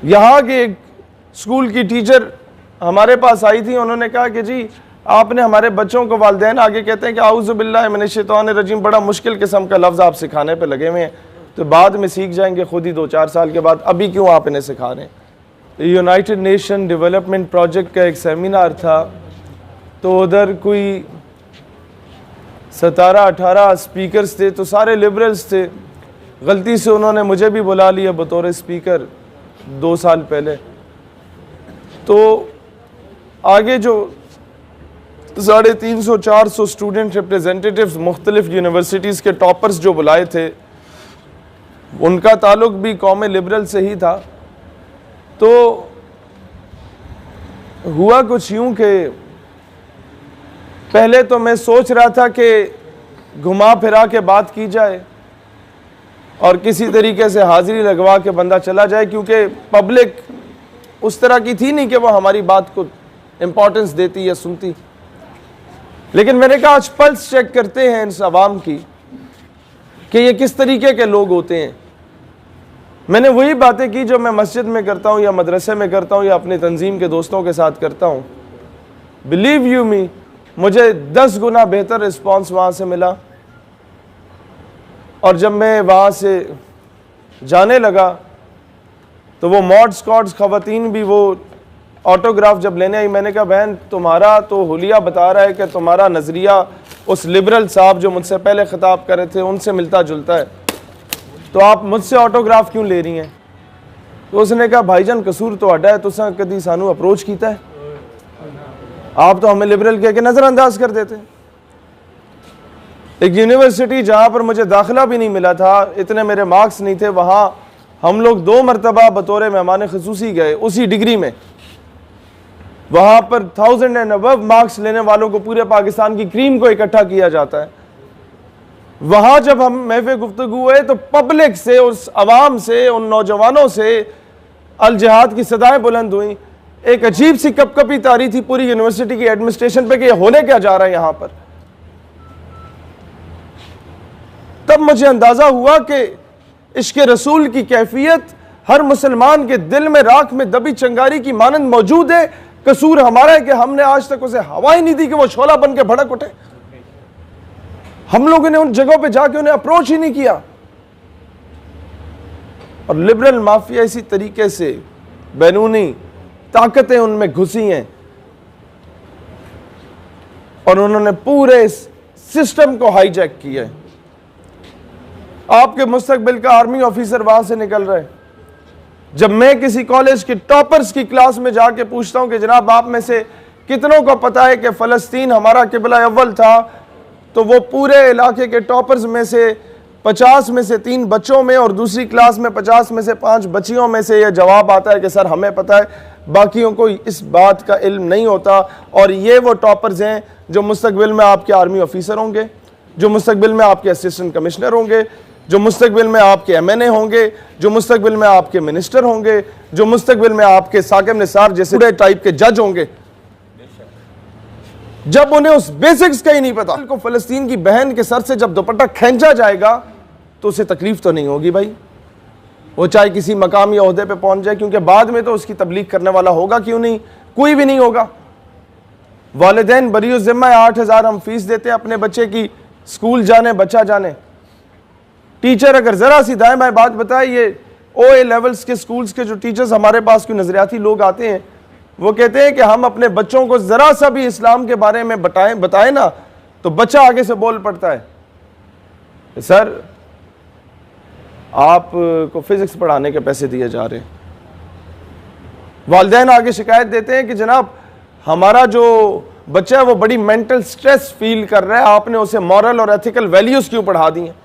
यहाँ के एक स्कूल की टीचर हमारे पास आई थी, उन्होंने कहा कि जी आपने हमारे बच्चों को, वालिदैन आगे कहते हैं कि आऊज़ु बिल्लाहि मिनश शैतानिर रजीम, बड़ा मुश्किल किस्म का लफ्ज़ आप सिखाने पे लगे हुए हैं, तो बाद में सीख जाएंगे खुद ही 2-4 साल के बाद, अभी क्यों आप इन्हें सिखा रहे हैं। यूनाइटेड नेशन डेवलपमेंट प्रोजेक्ट का एक सेमिनार था, तो उधर कोई 17-18 स्पीकर्स थे, तो सारे लिबरल्स थे। गलती से उन्होंने मुझे भी बुला लिया बतौर स्पीकर 2 साल पहले। तो आगे जो 350-400 स्टूडेंट रिप्रेजेंटेटिव्स मुख्तलिफ यूनिवर्सिटीज़ के टॉपर्स जो बुलाए थे, उनका ताल्लुक भी कौम लिबरल से ही था। तो हुआ कुछ यूं कि पहले तो मैं सोच रहा था कि घुमा फिरा के बात की जाए और किसी तरीके से हाजिरी लगवा के बंदा चला जाए, क्योंकि पब्लिक उस तरह की थी नहीं कि वो हमारी बात को इम्पोर्टेंस देती या सुनती। लेकिन मैंने कहा आज पल्स चेक करते हैं इस आवाम की कि ये किस तरीके के लोग होते हैं। मैंने वही बातें की जो मैं मस्जिद में करता हूँ या मदरसे में करता हूँ या अपनी तंजीम के दोस्तों के साथ करता हूँ। बिलीव यू मी, मुझे 10 गुना बेहतर रिस्पॉन्स वहाँ से मिला। और जब मैं वहाँ से जाने लगा तो वो मॉड स्कॉट्स खवातीन भी वो ऑटोग्राफ जब लेने आई, मैंने कहा बहन तुम्हारा तो हुलिया बता रहा है कि तुम्हारा नज़रिया उस लिबरल साहब जो मुझसे पहले ख़िताब कर रहे थे उनसे मिलता जुलता है, तो आप मुझसे ऑटोग्राफ क्यों ले रही हैं। तो उसने कहा भाईजान कसूर तो अड्डा है, तुसा कभी सानू अप्रोच किया है, आप तो हमें लिबरल कह के नज़रअंदाज कर देते। एक यूनिवर्सिटी जहाँ पर मुझे दाखिला भी नहीं मिला था, इतने मेरे मार्क्स नहीं थे, वहाँ हम लोग 2 मरतबा बतौर मेहमान खसूसी गए उसी डिग्री में। वहाँ पर 1000 एंड अबव मार्क्स लेने वालों को पूरे पाकिस्तान की क्रीम को इकट्ठा किया जाता है। वहाँ जब हम महफ़िल गुफ्तगू हुए तो पब्लिक से, उस अवाम से, उन नौजवानों से अल जिहाद की सदाएं बुलंद हुई। एक अजीब सी कपकपी तारी थी पूरी यूनिवर्सिटी की एडमिनिस्ट्रेशन पे कि होने क्या जा रहा है यहाँ पर। तब मुझे अंदाजा हुआ कि इश्क़ रसूल की कैफियत हर मुसलमान के दिल में राख में दबी चंगारी की मानंद मौजूद है। कसूर हमारा है कि हमने आज तक उसे हवा ही नहीं दी कि वो शोला बन के भड़क उठे। हम लोगों ने उन जगहों पे जाके उन्हें अप्रोच ही नहीं किया। और लिबरल माफिया इसी तरीके से बैरूनी ताकतें उनमें घुसी हैं और उन्होंने पूरे सिस्टम को हाईजैक किया है। आपके मुस्तकबिल का आर्मी ऑफिसर वहां से निकल रहा है। जब मैं किसी कॉलेज के टॉपर्स की क्लास में जाके पूछता हूं कि जनाब आप में से कितनों को पता है कि फ़लस्तीन हमारा किबला अव्वल था, तो वो पूरे इलाके के टॉपर्स में से 50 में से 3 बच्चों में और दूसरी क्लास में 50 में से 5 बच्चियों में से यह जवाब आता है कि सर हमें पता है, बाकियों को इस बात का इल्म नहीं होता। और ये वो टॉपर्स हैं जो मुस्तकबिल में आपके आर्मी ऑफिसर होंगे, जो मुस्तकबिल में आपके असिस्टेंट कमिश्नर होंगे, जो मुस्तकबिल में आपके MNA होंगे, जो मुस्तकबिल में आपके मिनिस्टर होंगे, जो मुस्तकबिल में आपके साकिब निसार जैसे पूरे टाइप के जज होंगे। जब उन्हें उस बेसिक्स का ही नहीं पता, को फ़लस्तीन की बहन के सर से जब दुपट्टा खींचा जाएगा तो उसे तकलीफ तो नहीं होगी भाई, वो चाहे किसी मकाम या ओहदे पे पहुंच जाए, क्योंकि बाद में तो उसकी तबलीग करने वाला होगा क्यों नहीं, कोई भी नहीं होगा। वालिदैन बरीउ ज़िम्मा 8000 हम फीस देते हैं अपने बच्चे की, स्कूल जाने बच्चा जाने। टीचर अगर ज़रा सी दाएं बाएं बात बताए, ये OA लेवल्स के स्कूल्स के जो टीचर्स हमारे पास कोई नज़रियाती लोग आते हैं, वो कहते हैं कि हम अपने बच्चों को ज़रा सा भी इस्लाम के बारे में बताएं ना तो बच्चा आगे से बोल पड़ता है सर आपको फिजिक्स पढ़ाने के पैसे दिए जा रहे हैं। वालिदैन आगे शिकायत देते हैं कि जनाब हमारा जो बच्चा है वो बड़ी मेंटल स्ट्रेस फील कर रहा है, आपने उसे मॉरल और एथिकल वैल्यूज़ क्यों पढ़ा दी हैं।